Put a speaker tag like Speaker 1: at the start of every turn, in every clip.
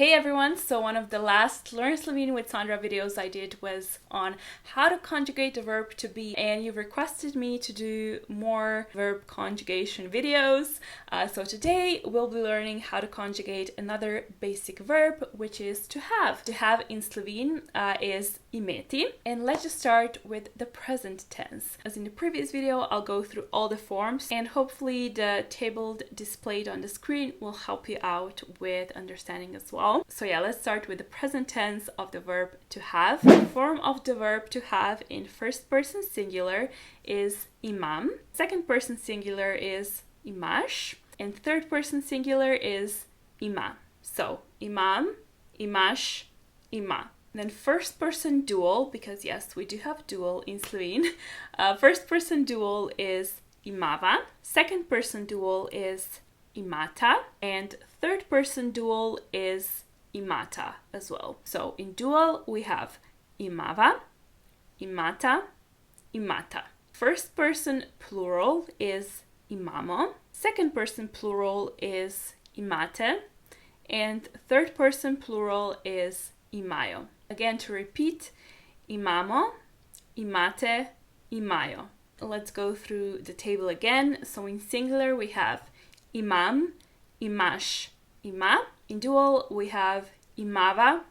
Speaker 1: Hey everyone, so one of the last Learn Slovene with Sandra videos I did was on how to conjugate the verb to be, and you've requested me to do more verb conjugation videos. So today we'll be learning how to conjugate another basic verb, which is to have. To have in Slovene is imeti, and let's just start with the present tense. As in the previous video, I'll go through all the forms, and hopefully the table displayed on the screen will help you out with understanding as well. So yeah, let's start with the present tense of the verb to have. The form of the verb to have in first person singular is imam, second person singular is imaš, and third person singular is ima. So imam, imaš, ima. Then first person dual, because yes, we do have dual in Slovene. First person dual is imava, second person dual is imata, and third person dual is imata as well. So in dual we have imava, imata, imata. First person plural is imamo, second person plural is imate, and third person plural is imajo. Again, to repeat, imamo, imate, imajo. Let's go through the table again. So in singular we have imam, imaš, ima. In dual we have imava,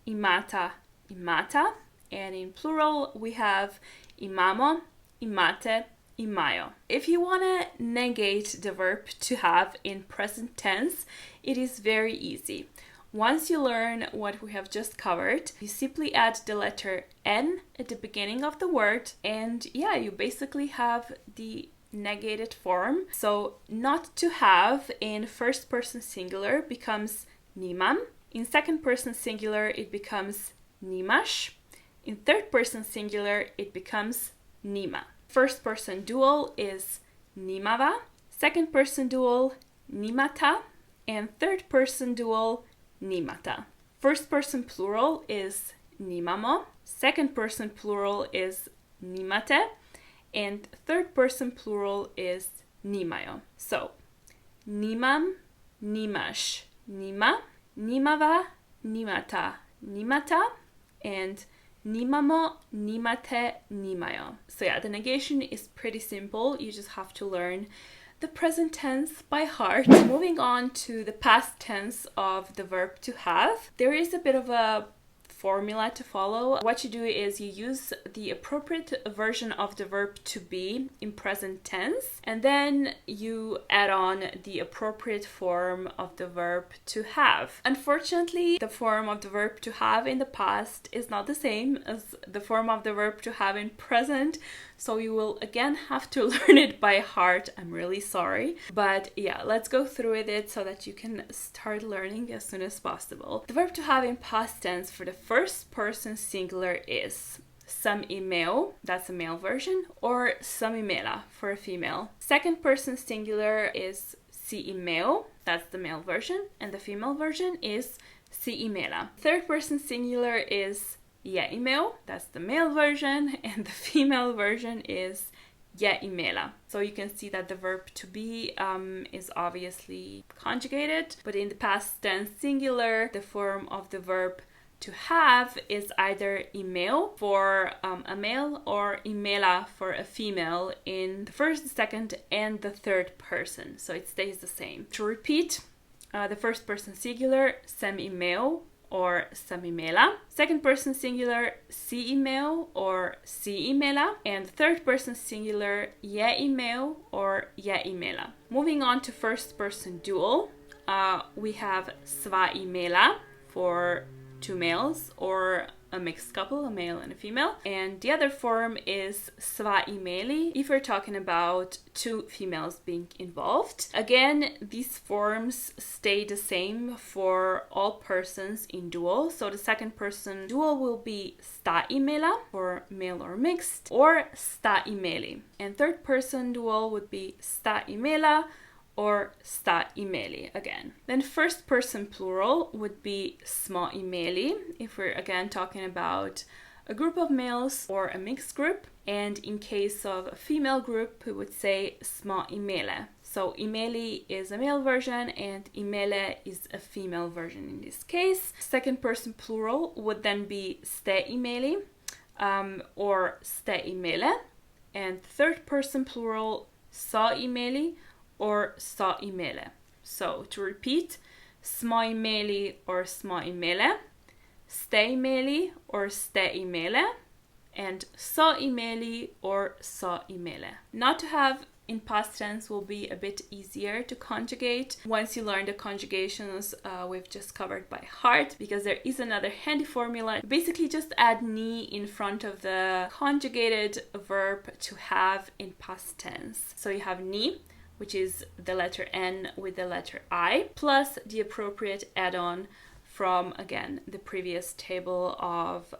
Speaker 1: imata, imata. And in plural we have imamo, imate, imajo. If you want to negate the verb to have in present tense, it is very easy. Once you learn what we have just covered, you simply add the letter N at the beginning of the word, and yeah, you basically have the negated form. So not to have in first person singular becomes nimam. In second person singular it becomes nimaš. In third person singular it becomes nima. First person dual is nimava, second person dual nimata, and third person dual nimata. First person plural is nimamo, second person plural is nimate, and third person plural is nimajo. So nimam, nimaš, nima, nimava, nimata, nimata, and nimamo, nimate, nimajo. So yeah, the negation is pretty simple. You just have to learn the present tense by heart. Moving on to the past tense of the verb to have, there is a bit of a formula to follow. What you do is you use the appropriate version of the verb to be in present tense, and then you add on the appropriate form of the verb to have. Unfortunately, the form of the verb to have in the past is not the same as the form of the verb to have in present, so you will again have to learn it by heart. I'm really sorry, but yeah, let's go through with it so that you can start learning as soon as possible. The verb to have in past tense for the first person singular is sam imel, that's a male version, or sam imela for a female. Second person singular is si imel, that's the male version, and the female version is si imela. Third person singular is je imel, that's the male version, and the female version is je imela. So you can see that the verb to be is obviously conjugated, but in the past tense singular, the form of the verb to have is either imel for a male or imela for a female in the first, second, and the third person. So it stays the same. To repeat, the first person singular, sem imel or sam imela. Second person singular, si imel or si imela. And third person singular, je imel or je imela. Moving on to first person dual, we have sva imela for two males or a mixed couple, a male and a female, and the other form is sva imeli if we're talking about two females being involved. Again, these forms stay the same for all persons in dual. So the second person dual will be sta imela for male or mixed, or sta imeli, and third person dual would be sta imela or sta imeli again. Then first person plural would be smo imeli if we're again talking about a group of males or a mixed group, and in case of a female group we would say smo imele. So imeli is a male version and imele is a female version in this case. Second person plural would then be ste imeli or ste imele. And third person plural, sa imeli or sa imele. So to repeat, smo imeli or smo imele, ste imeli or ste imele, and sa imeli or sa imele. Not to have in past tense will be a bit easier to conjugate once you learn the conjugations we've just covered by heart, because there is another handy formula. Basically just add ni in front of the conjugated verb to have in past tense. So you have ni, which is the letter N with the letter I, plus the appropriate add-on from, again, the previous table of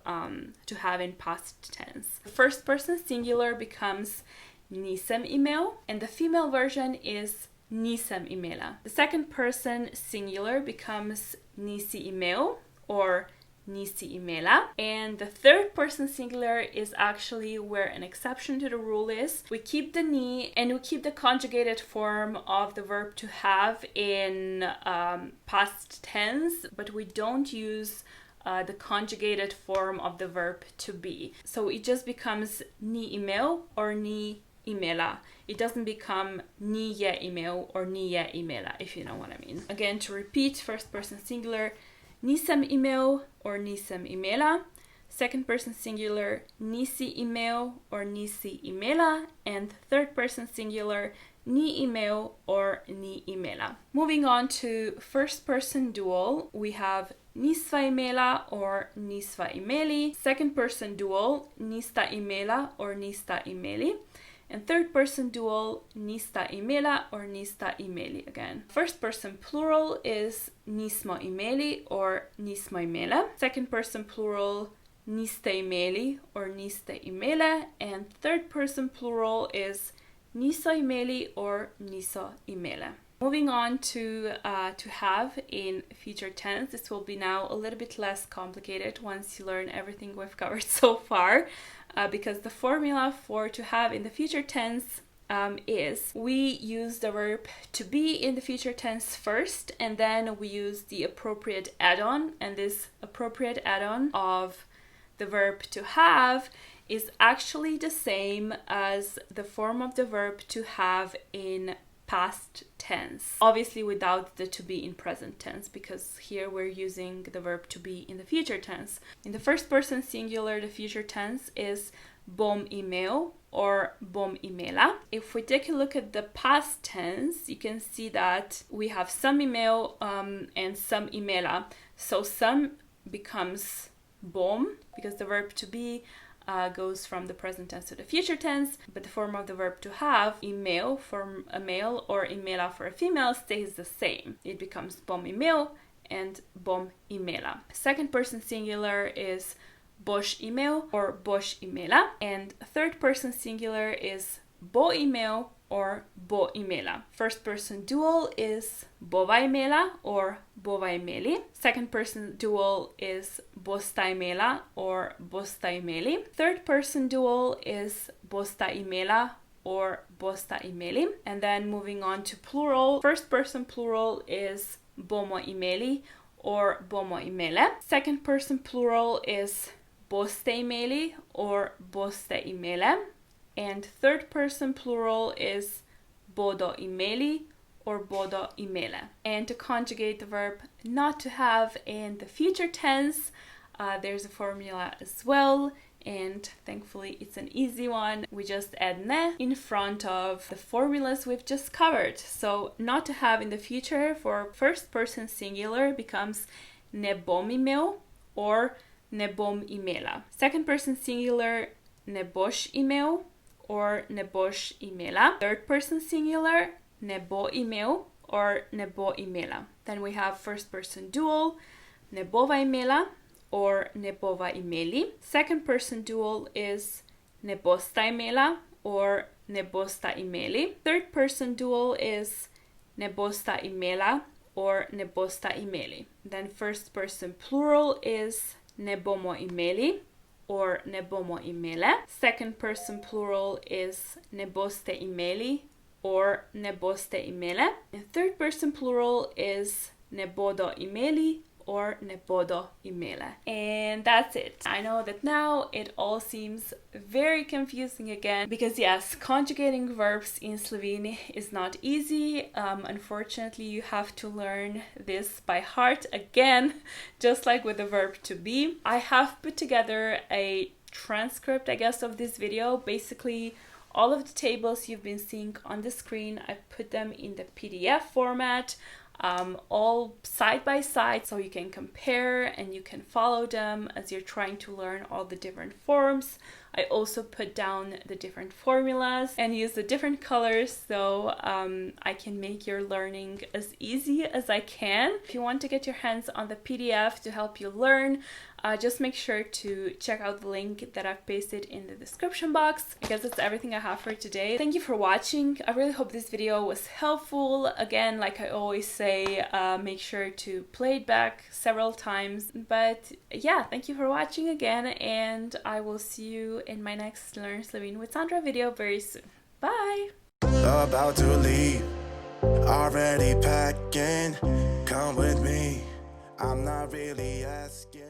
Speaker 1: to have in past tense. The first person singular becomes nisem imel, and the female version is nisem imela. The second person singular becomes nisi imel or nisi imela, and the third person singular is actually where an exception to the rule is. We keep the ni and we keep the conjugated form of the verb to have in past tense, but we don't use the conjugated form of the verb to be. So it just becomes ni imel or ni imela. It doesn't become ni ye imel or ni ye imela, if you know what I mean. Again, to repeat, first person singular, nisem imel or nisem imela. Second person singular, nisi imel or nisi imela. And third person singular, ni imel or ni imela. Moving on to first person dual, we have nisva imela or nisva imeli. Second person dual, nista imela or nista imeli. And third person dual, nista imela or nista imeli again. First person plural is nismo imeli or nismo imela. Second person plural, niste imeli or niste imele. And third person plural is niso imeli or niso imele. Moving on to have in future tense. This will be now a little bit less complicated once you learn everything we've covered so far. Because the formula for to have in the future tense is we use the verb to be in the future tense first, and then we use the appropriate add-on, and this appropriate add-on of the verb to have is actually the same as the form of the verb to have in past tense, obviously without the to be in present tense, because here we're using the verb to be in the future tense. In the first person singular, the future tense is bom imel or bom imela. If we take a look at the past tense, you can see that we have some imel and some imela. So some becomes bom because the verb to be goes from the present tense to the future tense, but the form of the verb to have, imel for a male or imela for a female, stays the same. It becomes bom imel and bom imela. Second person singular is boš imel or boš imela, and third person singular is bo imel or bo imela. First person dual is bova imela or bova imeli. Second person dual is bosta imela or bosta imeli. Third person dual is bosta imela or bosta imeli. And then moving on to plural, first person plural is bomo imeli or bomo imele. Second person plural is boste imeli or boste imele. And third person plural is bodo imeli or bodo imele. And to conjugate the verb not to have in the future tense, there's a formula as well, and thankfully it's an easy one. We just add ne in front of the formulas we've just covered. So not to have in the future for first person singular becomes ne bom imel or ne bom imela. Second person singular, ne boš imel or ne boš imela. Third person singular, ne bo imel or ne bo imela. Then we have first person dual, ne bova imela or ne bova imeli. Second person dual is ne bosta imela or ne bosta imeli. Third person dual is ne bosta imela or ne bosta imeli. Then first person plural is ne bomo imeli or ne bomo imele. Second person plural is ne boste imeli or ne boste imele. And third person plural is ne bodo imeli or ne bodo imele. And that's it. I know that now it all seems very confusing again because yes, conjugating verbs in Slovene is not easy. Unfortunately, you have to learn this by heart again, just like with the verb to be. I have put together a transcript, I guess, of this video. Basically, all of the tables you've been seeing on the screen, I've put them in the PDF format. All side by side, so you can compare and you can follow them as you're trying to learn all the different forms. I also put down the different formulas and use the different colors so I can make your learning as easy as I can. If you want to get your hands on the PDF to help you learn, just make sure to check out the link that I've pasted in the description box, because that's everything I have for today. Thank you for watching. I really hope this video was helpful. Again, like I always say, make sure to play it back several times. But yeah, thank you for watching again, and I will see you in my next Learn Slovene with Sandra video very soon. Bye!
Speaker 2: About to leave, already packing, come with me, I'm not really asking.